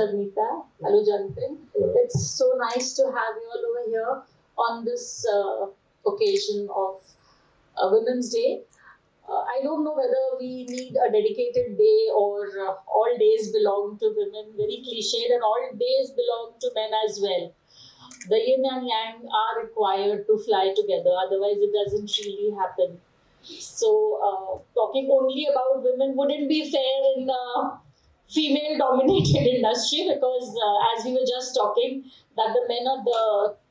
Sarnita. Hello, Jonathan. It's so nice to have you all over here on this occasion of Women's Day. I don't know whether we need a dedicated day or all days belong to women, very cliched, and all days belong to men as well. The yin and yang are required to fly together, otherwise, it doesn't really happen. So, talking only about women wouldn't be fair in a female dominated industry because, as we were just talking, that the men of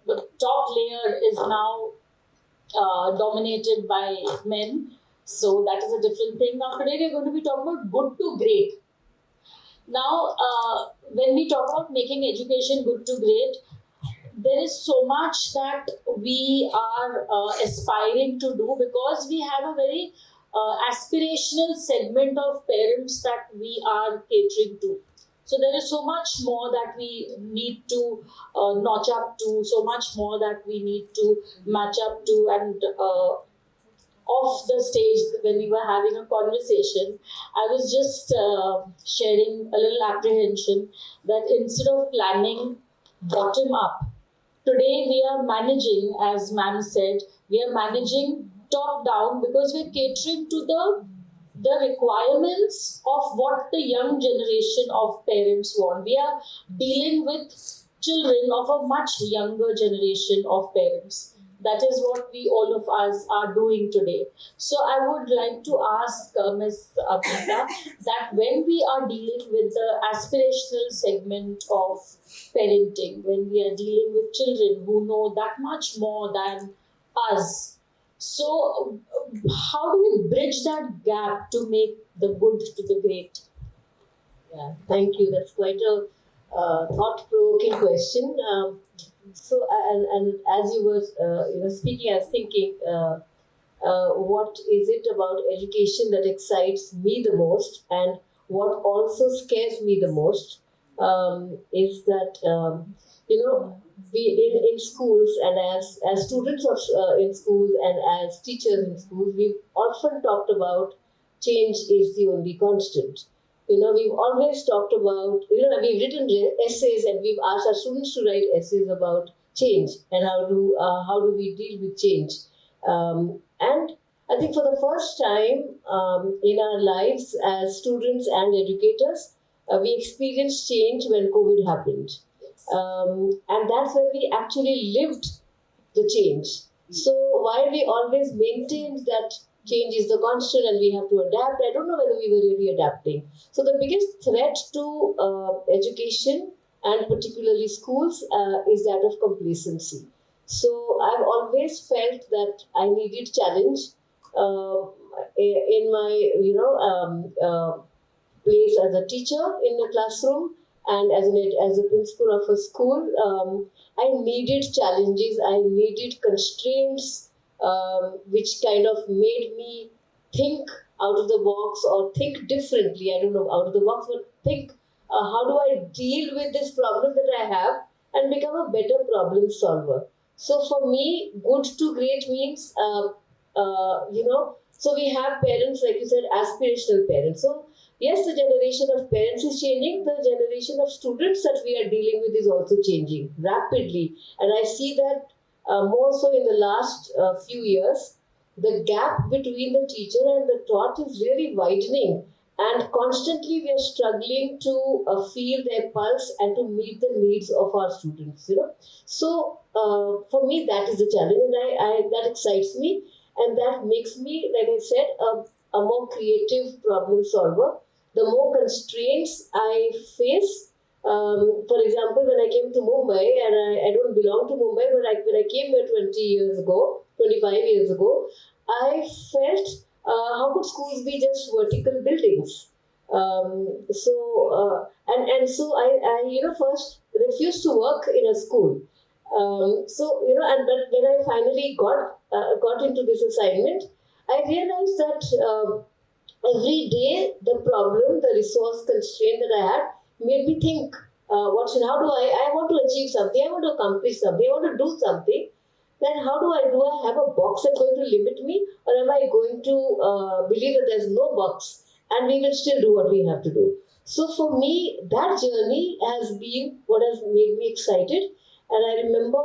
the top layer is now dominated by men. So, that is a different thing. Now, today we're going to be talking about good to great. Now, when we talk about making education good to great, there is so much that we are aspiring to do because we have a very aspirational segment of parents that we are catering to. So there is so much more that we need to notch up to, so much more that we need to match up to, and off the stage when we were having a conversation, I was just sharing a little apprehension that instead of planning bottom up, today we are managing, as ma'am said, we are managing top down because we're catering to the requirements of what the young generation of parents want. We are dealing with children of a much younger generation of parents. That is what we all of us are doing today. So I would like to ask Ms. Abhita that when we are dealing with the aspirational segment of parenting, when we are dealing with children who know that much more than us, so how do we bridge that gap to make the good to the great? Yeah, thank you. That's quite a thought-provoking question. And as you were speaking, I was thinking, what is it about education that excites me the most, and what also scares me the most is that we in schools, and as students of in schools and as teachers in schools, we've often talked about change is the only constant. We've always talked about, we've written essays and we've asked our students to write essays about change and how do we deal with change. And I think for the first time in our lives as students and educators, we experienced change when COVID happened. And that's when we actually lived the change. So while we always maintained that change is the constant and we have to adapt, I don't know whether we were really adapting. So the biggest threat to education and particularly schools is that of complacency. So I've always felt that I needed challenge in my place as a teacher in the classroom and as a principal of a school. I needed challenges, I needed constraints, which kind of made me think out of the box or think differently. I don't know, out of the box, but think how do I deal with this problem that I have and become a better problem solver. So for me, good to great means, so we have parents, like you said, aspirational parents. So yes, the generation of parents is changing. The generation of students that we are dealing with is also changing rapidly. And I see that more so in the last few years, the gap between the teacher and the taught is really widening, and constantly we are struggling to feel their pulse and to meet the needs of our students. So for me, that is the challenge, and I that excites me, and that makes me, like I said, a more creative problem solver. The more constraints I face. For example, when I came to Mumbai, and I don't belong to Mumbai, but when I came here 20 years ago, 25 years ago, I felt, how could schools be just vertical buildings? So I first refused to work in a school. But when I finally got into this assignment, I realized that every day the problem, the resource constraint that I had, made me think, I want to achieve something, I want to accomplish something, I want to do something. Then how do I have a box that's going to limit me, or am I going to believe that there's no box and we will still do what we have to do? So for me, that journey has been what has made me excited. And I remember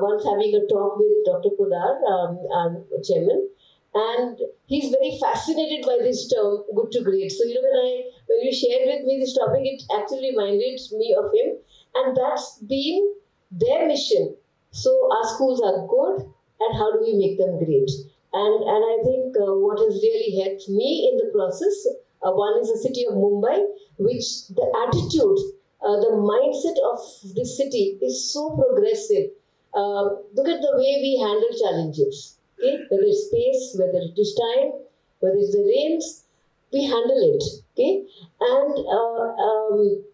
once having a talk with Dr. Podar, our chairman, and he's very fascinated by this term, good to great. So, when you shared with me this topic, it actually reminded me of him. And that's been their mission. So our schools are good, and how do we make them great? And I think what has really helped me in the process, one is the city of Mumbai, which the attitude, the mindset of this city is so progressive. Look at the way we handle challenges. Okay? Whether it's space, whether it is time, whether it's the rains, we handle it. Okay? And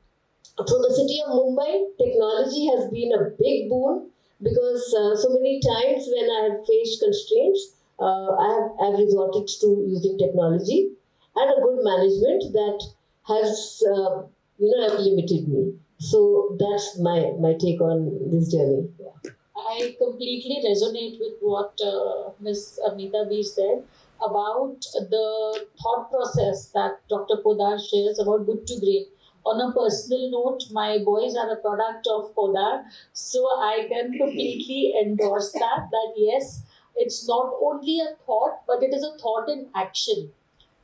for the city of Mumbai, technology has been a big boon because so many times when I have faced constraints, I've resorted to using technology and a good management that has have limited me. So that's my take on this journey. Yeah. I completely resonate with what Ms. Amita B said about the thought process that Dr. Podar shares about good to great. On a personal note, my boys are a product of Podar, so I can completely endorse that yes, it's not only a thought, but it is a thought in action.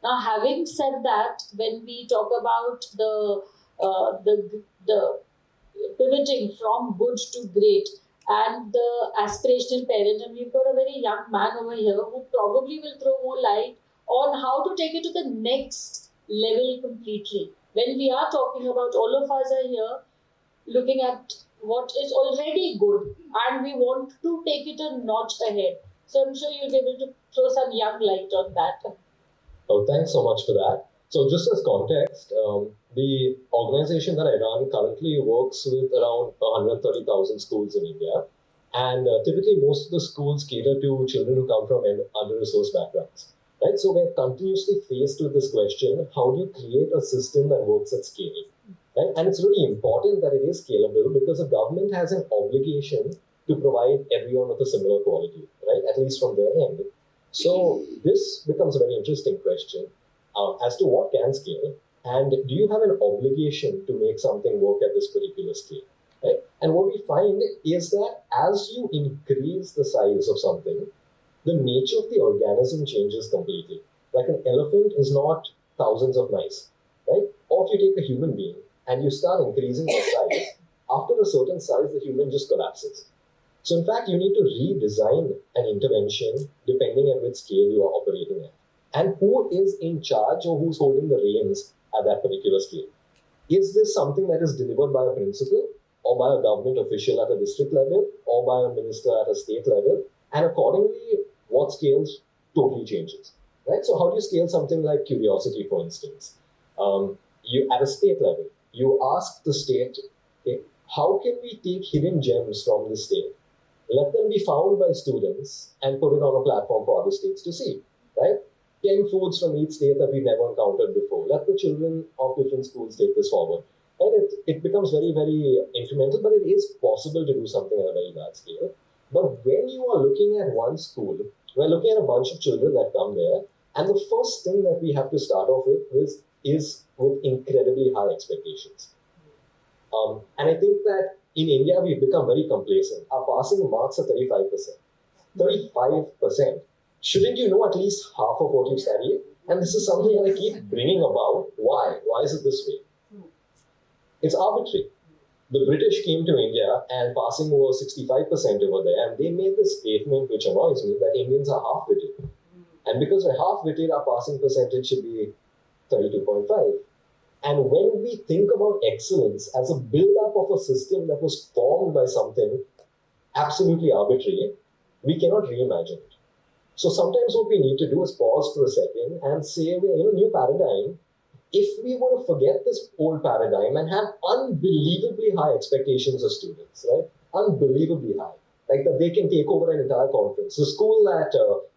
Now, having said that, when we talk about the pivoting from good to great and the aspirational parent, and we've got a very young man over here who probably will throw more light on how to take it to the next level completely. When we are talking about, all of us are here looking at what is already good and we want to take it a notch ahead. So I'm sure you'll be able to throw some young light on that. Oh, thanks so much for that. So just as context, the organization that I run currently works with around 130,000 schools in India. And typically most of the schools cater to children who come from under-resourced backgrounds. Right? So we're continuously faced with this question, how do you create a system that works at scale? Right? And it's really important that it is scalable because the government has an obligation to provide everyone with a similar quality, right? At least from their end. So this becomes a very interesting question as to what can scale, and do you have an obligation to make something work at this particular scale, right? And what we find is that as you increase the size of something, the nature of the organism changes completely. Like an elephant is not thousands of mice, right? Or if you take a human being and you start increasing the size, after a certain size, the human just collapses. So in fact, you need to redesign an intervention depending on which scale you are operating at. And who is in charge or who's holding the reins at that particular scale? Is this something that is delivered by a principal or by a government official at a district level or by a minister at a state level? And accordingly, what scales totally changes, right? So how do you scale something like curiosity, for instance? You at a state level, you ask the state, okay, how can we take hidden gems from the state? Let them be found by students and put it on a platform for other states to see, right? 10 foods from each state that we've never encountered before. Let the children of different schools take this forward. Right? It becomes very, very incremental, but it is possible to do something at a very large scale. But when you are looking at one school, we're looking at a bunch of children that come there, and the first thing that we have to start off with is with incredibly high expectations. And I think that in India, we've become very complacent. Our passing marks are 35%. 35%. Shouldn't you know at least half of what you study? And this is something that I keep bringing about. Why? Why is it this way? It's arbitrary. The British came to India and passing was 65% over there, and they made this statement which annoys me, that Indians are half-witted. And because we're half-witted, our passing percentage should be 32.5. And when we think about excellence as a build-up of a system that was formed by something absolutely arbitrary, we cannot reimagine it. So sometimes what we need to do is pause for a second and say, we're in a new paradigm. If we were to forget this old paradigm and have unbelievably high expectations of students, right? Unbelievably high. Like that they can take over an entire conference. The school that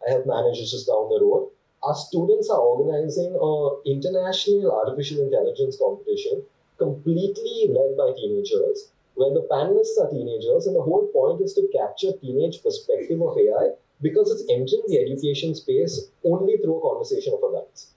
I have managed is just down the road. Our students are organizing an international artificial intelligence competition completely led by teenagers, where the panelists are teenagers, and the whole point is to capture teenage perspective of AI because it's entering the education space only through a conversation of adults.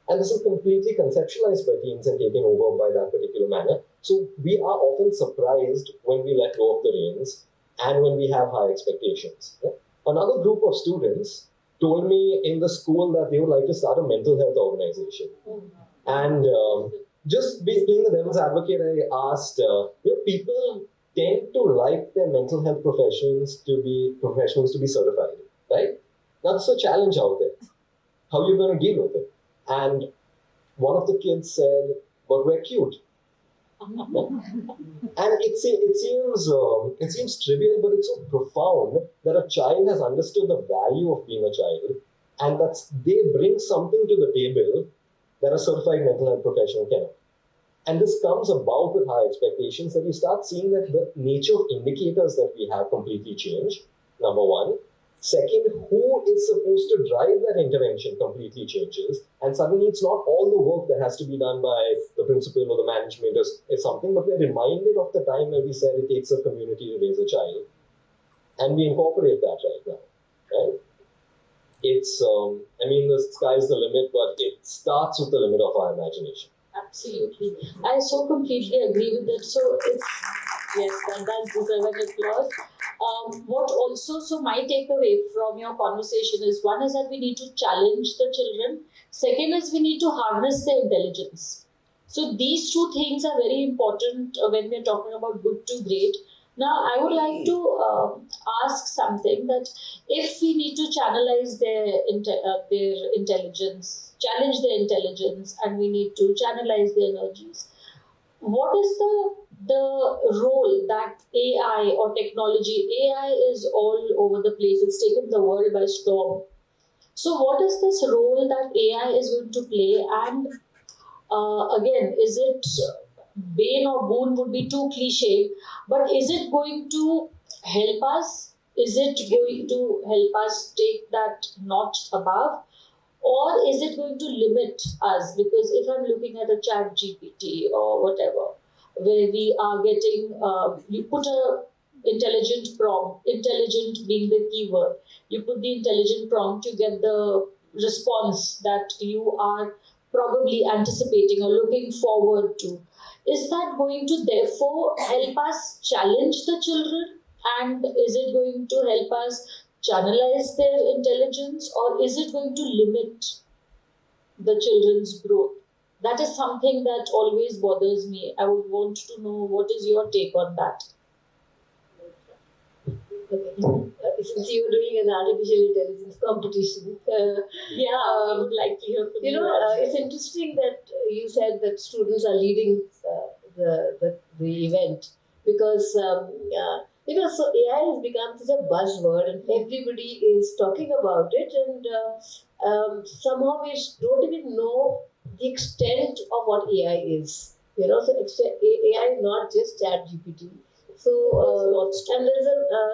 And this is completely conceptualized by teens and taken over by that particular manner. So we are often surprised when we let go of the reins and when we have high expectations. Another group of students told me in the school that they would like to start a mental health organization. And just playing the devil's advocate, I asked, people tend to like their mental health professionals to be certified, right? That's a challenge out there. How are you going to deal with it? And one of the kids said, "But we're cute." And it seems trivial, but it's so profound that a child has understood the value of being a child, and that they bring something to the table that a certified mental health professional cannot. And this comes about with high expectations, that you start seeing that the nature of indicators that we have completely changed, number one. Second, who is supposed to drive that intervention completely changes. And suddenly it's not all the work that has to be done by the principal or the management or something, but we're reminded of the time when we said it takes a community to raise a child. And we incorporate that right now, right? It's, the sky's the limit, but it starts with the limit of our imagination. Absolutely. I so completely agree with it. So it's, yes, that does deserve an applause. So my takeaway from your conversation is, one is that we need to challenge the children. Second is we need to harness their intelligence. So these two things are very important when we're talking about good to great. Now, I would like to ask something, that if we need to channelize their intelligence, challenge their intelligence, and we need to channelize their energies, what is the role that AI or technology? AI is all over the place. It's taken the world by storm. So what is this role that AI is going to play? And again, is it bane or boon would be too cliche, but is it going to help us? Is it going to help us take that notch above? Or is it going to limit us? Because if I'm looking at a chat GPT or whatever, where we are getting, you put a intelligent prompt, intelligent being the keyword, you put the intelligent prompt, you get the response that you are probably anticipating or looking forward to. Is that going to therefore help us challenge the children? And is it going to help us channelize their intelligence, or is it going to limit the children's growth? That is something that always bothers me. I would want to know, what is your take on that? Since you're doing an artificial intelligence competition, I would like to hear from you. It's interesting that you said that students are leading the event, because so AI has become such a buzzword and everybody is talking about it, and somehow we don't even know the extent of what AI is. So AI is not just ChatGPT. So and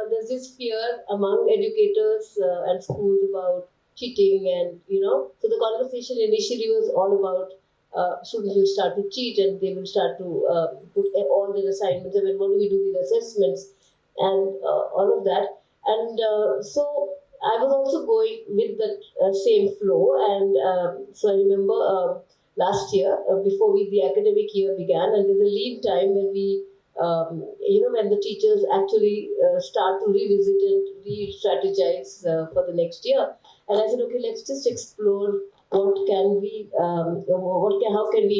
there's this fear among educators and schools about cheating, and so the conversation initially was all about students will start to cheat and they will start to put all their assignments. I mean, what do we do with assessments and all of that? And so I was also going with that same flow, and so I remember last year before the academic year began, and there's a lead time when we when the teachers actually start to revisit and re-strategize for the next year. And I said, okay, let's just explore how can we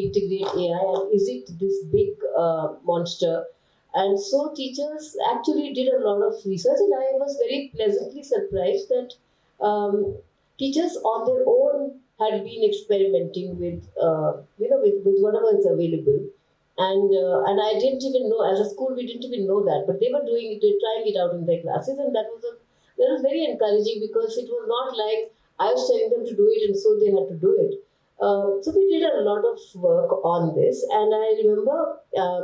integrate AI, and is it this big monster? And so teachers actually did a lot of research, and I was very pleasantly surprised that teachers on their own had been experimenting with with whatever is available. And I didn't even know, as a school, we didn't even know that, but they were trying it out in their classes, and that was very encouraging, because it was not like I was telling them to do it and so they had to do it. So we did a lot of work on this, and I remember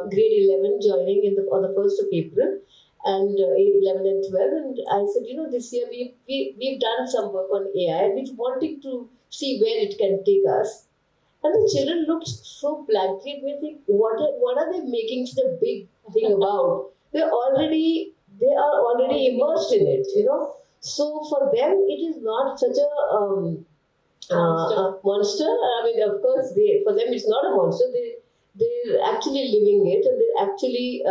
grade 11 joining on the 1st of April, and 11 and 12, and I said, this year we've done some work on AI, and we're wanting to see where it can take us. And the children looked so blankly at me, think, what are they making such a big thing about? They are already immersed in it, So for them, it is not such a monster. I mean, of course, for them it's not a monster. They're actually living it, and they're actually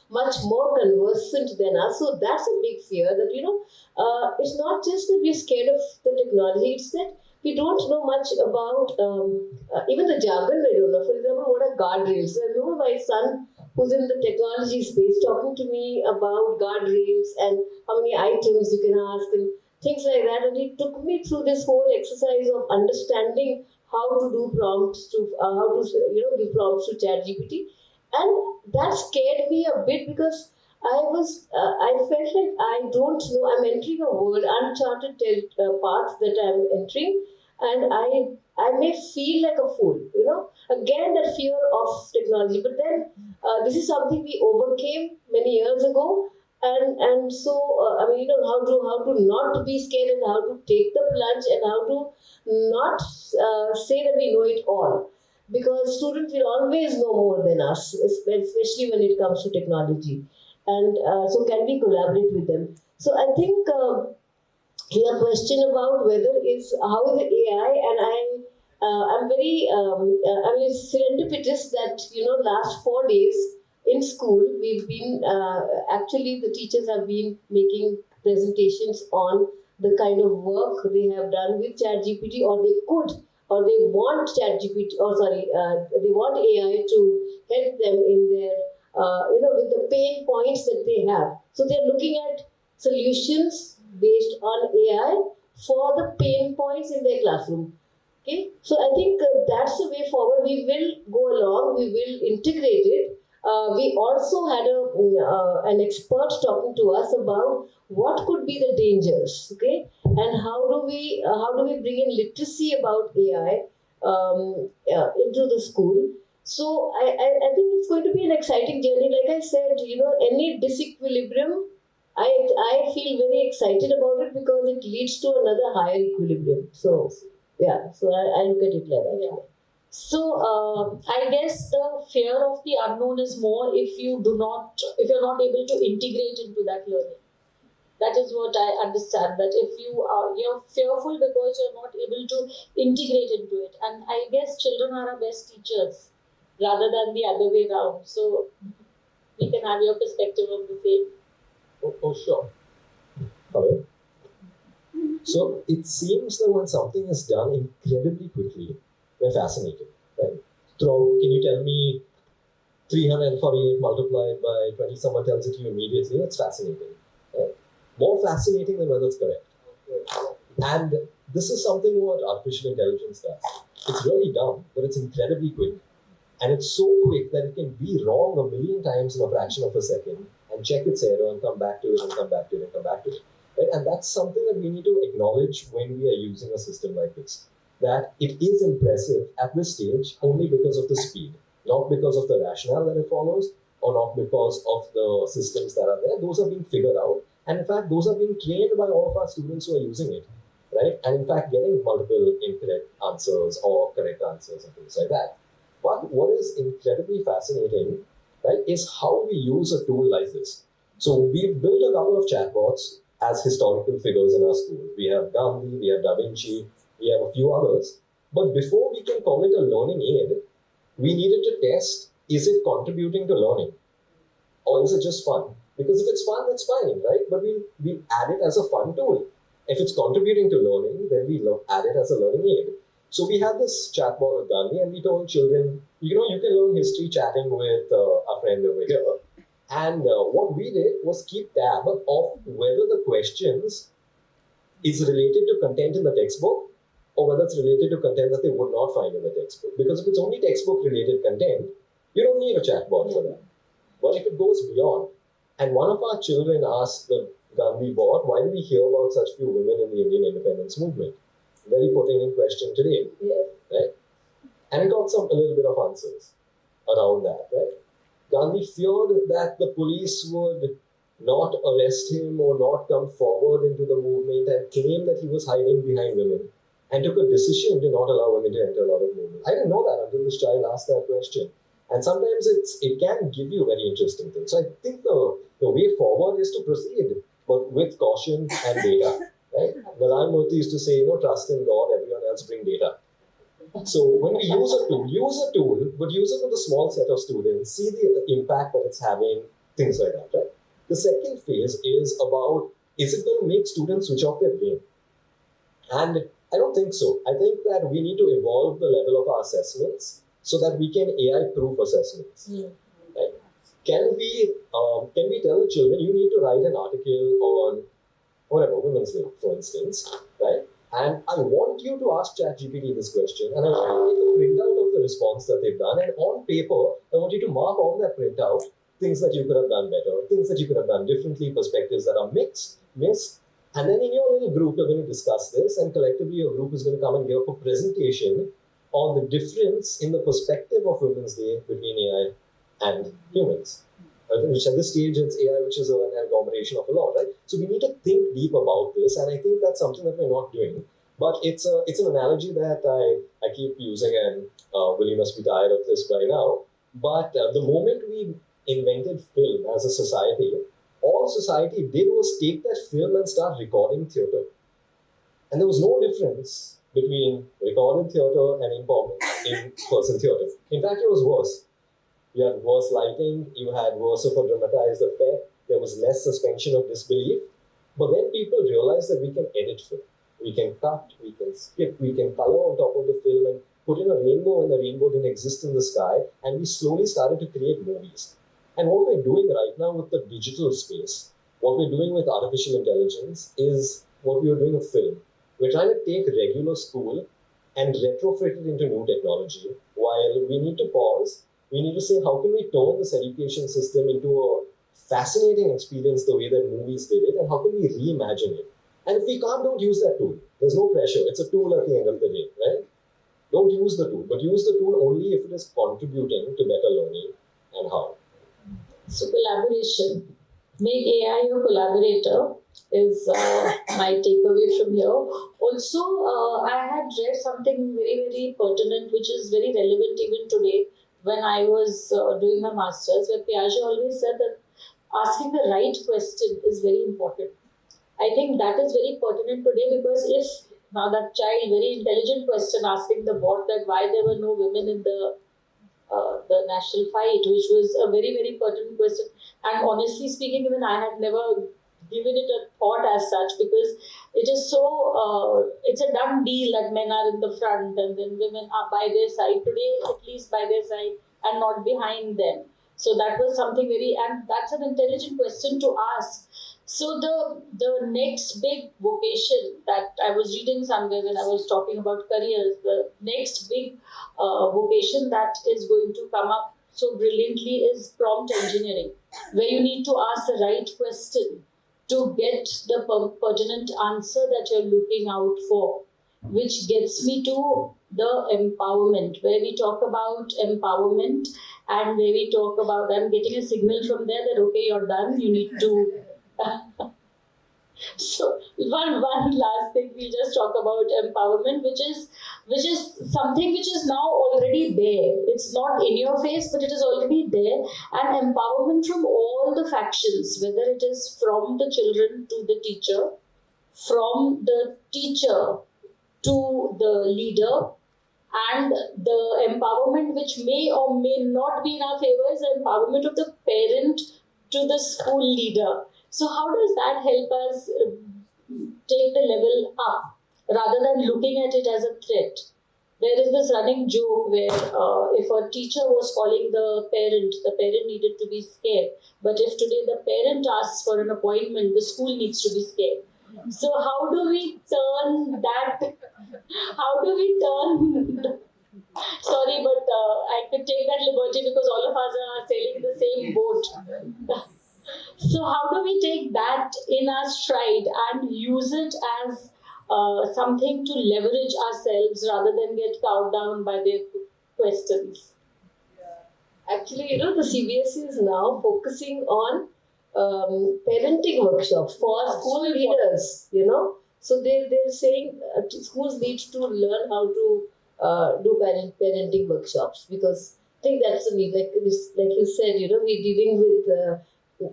much more conversant than us. So that's a big fear. That it's not just that we're scared of the technology. It's that we don't know much about even the jargon. I don't know. For example, what are guardrails? So I remember my son, who's in the technology space, talking to me about guardrails and how many items you can ask and things like that. And he took me through this whole exercise of understanding how to do prompts to how to give prompts to ChatGPT, and that scared me a bit because I felt like I don't know. I'm entering a world, uncharted path that I'm entering, and I may feel like a fool. Again that fear of technology. But then this is something we overcame many years ago, and so I mean, how to not be scared, and how to take the plunge, and how to not say that we know it all, because students will always know more than us, especially when it comes to technology. And so can we collaborate with them? So I think your question about whether is how is the AI, and I'm very I mean, it's serendipitous that last 4 days in school we've been actually the teachers have been making presentations on the kind of work they have done with ChatGPT, or they could, or they want ChatGPT, or sorry, they want AI to help them in their with the pain points that they have. So they're looking at solutions based on AI for the pain points in their classroom. Okay, so I think that's the way forward. We will go along. We will integrate it. We also had an expert talking to us about what could be the dangers. Okay, and how do we bring in literacy about AI into the school. So I think it's going to be an exciting journey. Like I said, any disequilibrium, I feel very excited about it because it leads to another higher equilibrium. So yeah, so I look at it like that. Yeah. So I guess the fear of the unknown is more if you're not able to integrate into that learning. That is what I understand. That if you're fearful because you're not able to integrate into it, and I guess children are our best teachers rather than the other way around. So we can have your perspective on the same. Oh, sure. Hello. So it seems that when something is done incredibly quickly, we're fascinated, right? Can you tell me 348 multiplied by 20? Someone tells it to you immediately. It's fascinating, right? More fascinating than whether it's correct. And this is something what artificial intelligence does. It's really dumb, but it's incredibly quick. And it's so quick that it can be wrong a million times in a fraction of a second and check its error and come back to it and come back to it and come back to it. Right? And that's something that we need to acknowledge when we are using a system like this. That it is impressive at this stage only because of the speed, not because of the rationale that it follows, or not because of the systems that are there. Those are being figured out. And in fact, those are being trained by all of our students who are using it. Right? And in fact, getting multiple incorrect answers or correct answers and things like that. But what is incredibly fascinating, right, is how we use a tool like this. So we've built a couple of chatbots as historical figures in our school. We have Gandhi, we have Da Vinci, we have a few others. But before we can call it a learning aid, we needed to test, is it contributing to learning? Or is it just fun? Because if it's fun, that's fine, right? But we add it as a fun tool. If it's contributing to learning, then we add it as a learning aid. So we had this chatbot with Gandhi, and we told children, you can learn history chatting with a friend over here. And what we did was keep tab of whether the questions is related to content in the textbook or whether it's related to content that they would not find in the textbook. Because if it's only textbook related content, you don't need a chatbot for that. But if it goes beyond, and one of our children asked the Gandhi bot, why do we hear about such few women in the Indian independence movement? Very pertinent question today, right? And it got a little bit of answers around that, right? Gandhi feared that the police would not arrest him or not come forward into the movement and claim that he was hiding behind women, and took a decision to not allow women to enter a lot of movement. I didn't know that until this child asked that question. And sometimes it can give you very interesting things. So I think the way forward is to proceed, but with caution and data. Right? Narayan Murthy used to say, trust in God, everyone data. So when we use a tool, but use it with a small set of students, see the impact that it's having, things like that, right? The second phase is about, is it going to make students switch off their brain? And I don't think so. I think that we need to evolve the level of our assessments so that we can AI-proof assessments. Right? Can we tell the children, you need to write an article on whatever, Women's Day, for instance, right? And I want you to ask ChatGPT this question, and I want you to take a printout of the response that they've done, and on paper, I want you to mark on that printout things that you could have done better, things that you could have done differently, perspectives that are missed, and then in your little group, you're going to discuss this, and collectively your group is going to come and give up a presentation on the difference in the perspective of Women's Day between AI and humans. Which at this stage, it's AI, which is an agglomeration of a lot, right? So we need to think deep about this, and I think that's something that we're not doing. But it's an analogy that I keep using, and Willie must be tired of this by now. But the moment we invented film as a society, all society did was take that film and start recording theatre. And there was no difference between recorded theatre and in-person theatre. In fact, it was worse. You had worse lighting, you had worse of a dramatized effect, there was less suspension of disbelief. But then people realized that we can edit film. We can cut, we can skip, we can color on top of the film and put in a rainbow when the rainbow didn't exist in the sky. And we slowly started to create movies. And what we're doing right now with the digital space, what we're doing with artificial intelligence is what we were doing with film. We're trying to take regular school and retrofit it into new technology, while we need to pause. We need to say, how can we turn this education system into a fascinating experience the way that movies did it, and how can we reimagine it? And if we can't, don't use that tool. There's no pressure. It's a tool at the end of the day, right? Don't use the tool, but use the tool only if it is contributing to better learning and how. So collaboration. Make AI your collaborator is my takeaway from here. Also, I had read something very, very pertinent, which is very relevant even today, when I was doing my master's, where Piaget always said that asking the right question is very important. I think that is very pertinent today, because if now that child, very intelligent question asking the bot that why there were no women in the national fight, which was a very, very pertinent question. And honestly speaking, even I had never given it a thought as such, because it is so, it's a done deal that men are in the front and then women are by their side, today at least by their side and not behind them. So that was something and that's an intelligent question to ask. So the next big vocation that I was reading somewhere when I was talking about careers, the next big vocation that is going to come up so brilliantly is prompt engineering, where you need to ask the right question to get the pertinent answer that you're looking out for, which gets me to the empowerment, where we talk about empowerment and where we talk about, I'm getting a signal from there that, okay, you're done, you need to... So one last thing, we'll just talk about empowerment, which is something which is now already there. It's not in your face, but it is already there. And empowerment from all the factions, whether it is from the children to the teacher, from the teacher to the leader, and the empowerment which may or may not be in our favor is the empowerment of the parent to the school leader. So how does that help us take the level up rather than looking at it as a threat? There is this running joke where if a teacher was calling the parent needed to be scared. But if today the parent asks for an appointment, the school needs to be scared. So how do we turn that? How do we turn? Sorry, but I could take that liberty because all of us are sailing in the same boat. So how do we take that in our stride and use it as something to leverage ourselves rather than get cowed down by their questions? Actually, the CBSE is now focusing on parenting workshops for school leaders, So they're saying schools need to learn how to do parenting workshops, because I think that's the need. Like you said, we're dealing with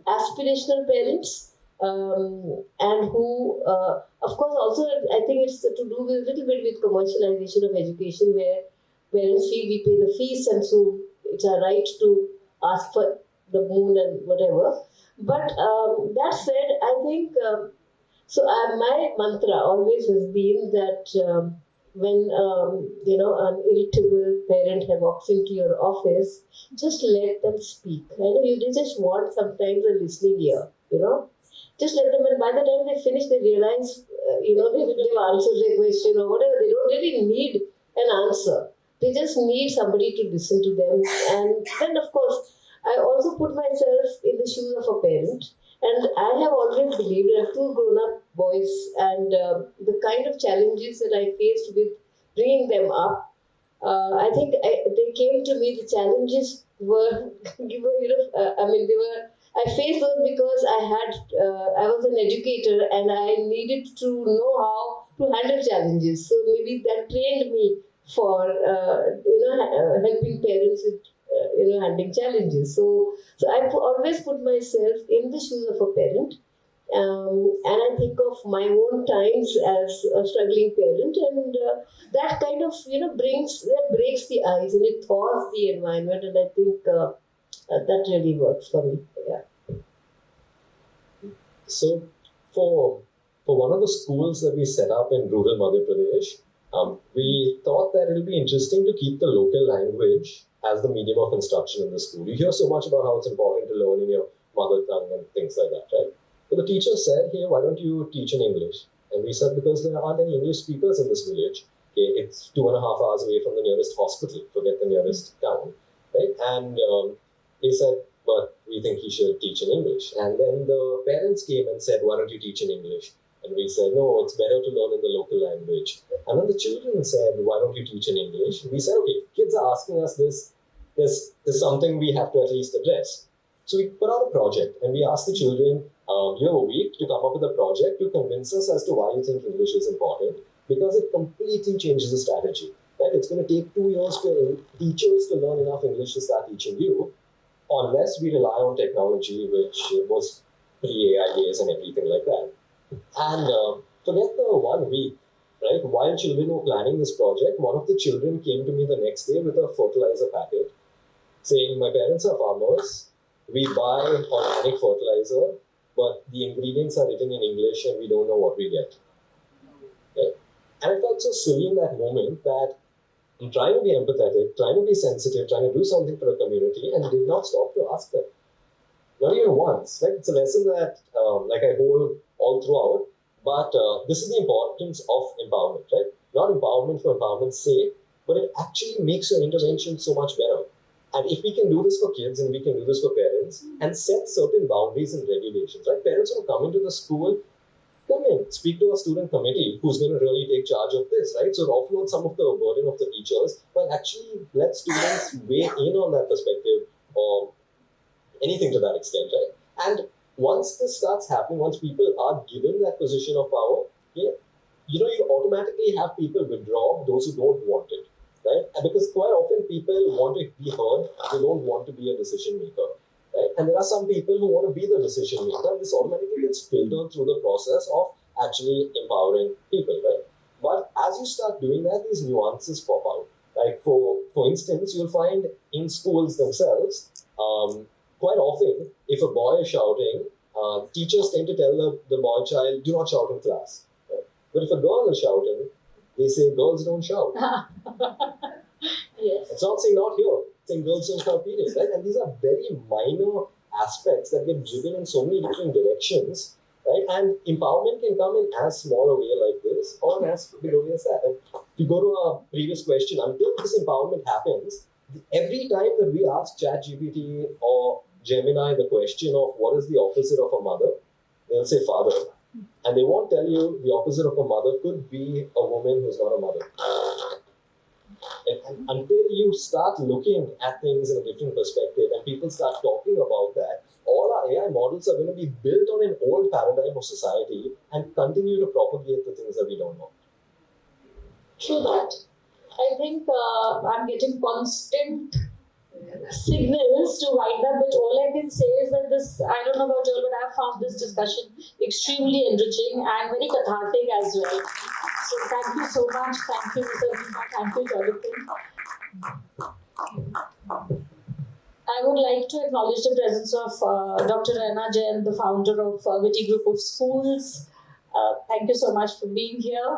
aspirational parents and who, of course, also I think it's to do with a little bit with commercialization of education, where parents feel we pay the fees, and so it's our right to ask for the moon and whatever. But that said, I think my mantra always has been that when an irritable parent walks into your office, just let them speak. I know they just want sometimes a listening ear. Just let them, and by the time they finish, they realize they've answered their question or whatever. They don't really need an answer. They just need somebody to listen to them. And then, of course, I also put myself in the shoes of a parent. And I have always believed, I have two grown-up boys, and the kind of challenges that I faced with bringing them up, I think they came to me. The challenges were, I faced those because I was an educator and I needed to know how to handle challenges. So maybe that trained me for helping parents with handling challenges. So I always put myself in the shoes of a parent, and I think of my own times as a struggling parent, and that kind of breaks the ice and it thaws the environment, and I think that really works for me. Yeah. So for one of the schools that we set up in rural Madhya Pradesh, we thought that it will be interesting to keep the local language as the medium of instruction in the school. You hear so much about how it's important to learn in your mother tongue and things like that, right? But the teacher said, hey, why don't you teach in English? And we said, because there aren't any English speakers in this village. Okay, it's 2.5 hours away from the nearest hospital, forget the nearest town, right? And they said, but we think he should teach in English. And then the parents came and said, why don't you teach in English? And we said, no, it's better to learn in the local language. And then the children said, why don't you teach in English? And we said, okay, kids are asking us this. There's something we have to at least address. So we put out a project and we asked the children, you have a week to come up with a project to convince us as to why you think English is important, because it completely changes the strategy. Right? It's going to take 2 years for teachers to learn enough English to start teaching you, unless we rely on technology, which was pre-AI days and everything like that. And forget the 1 week, right? While children were planning this project, one of the children came to me the next day with a fertilizer packet saying, my parents are farmers, we buy organic fertilizer, but the ingredients are written in English and we don't know what we get. Okay? And I felt so silly in that moment that I'm trying to be empathetic, trying to be sensitive, trying to do something for a community, and did not stop to ask them. Not even once. Like, it's a lesson that I hold all throughout. But this is the importance of empowerment, right? Not empowerment for empowerment's sake, but it actually makes your intervention so much better. And if we can do this for kids and we can do this for parents and set certain boundaries and regulations, right? Parents who come into the school, come in, speak to a student committee who's going to really take charge of this, right? So offload some of the burden of the teachers, but actually let students weigh in on that perspective or anything to that extent, right? And once this starts happening, once people are given that position of power, you automatically have people withdraw, those who don't want it, right? And because quite often people want to be heard, they don't want to be a decision maker, right? And there are some people who want to be the decision maker, and this automatically gets filtered through the process of actually empowering people, right? But as you start doing that, these nuances pop out. Like for instance, you'll find in schools themselves, quite often, if a boy is shouting, teachers tend to tell the boy child, do not shout in class. Right? But if a girl is shouting, they say girls don't shout. Yes. It's not saying not here, it's saying girls don't shout period, right? And these are very minor aspects that get driven in so many different directions, right? And empowerment can come in as small a way like this or as big a way as that. And if you go to our previous question, until this empowerment happens, every time that we ask ChatGPT or Gemini the question of what is the opposite of a mother, they'll say father. And they won't tell you the opposite of a mother could be a woman who's not a mother. And until you start looking at things in a different perspective and people start talking about that, all our AI models are going to be built on an old paradigm of society and continue to propagate the things that we don't know. True that. I think I'm getting constant signals to wind up, but all I can say is that this, I don't know about you all, but I've found this discussion extremely enriching and very cathartic as well. So thank you so much. Thank you, Mr. Deepa. Thank you, Jonathan. I would like to acknowledge the presence of Dr. Raina Jain, the founder of Witty Group of Schools. Thank you so much for being here.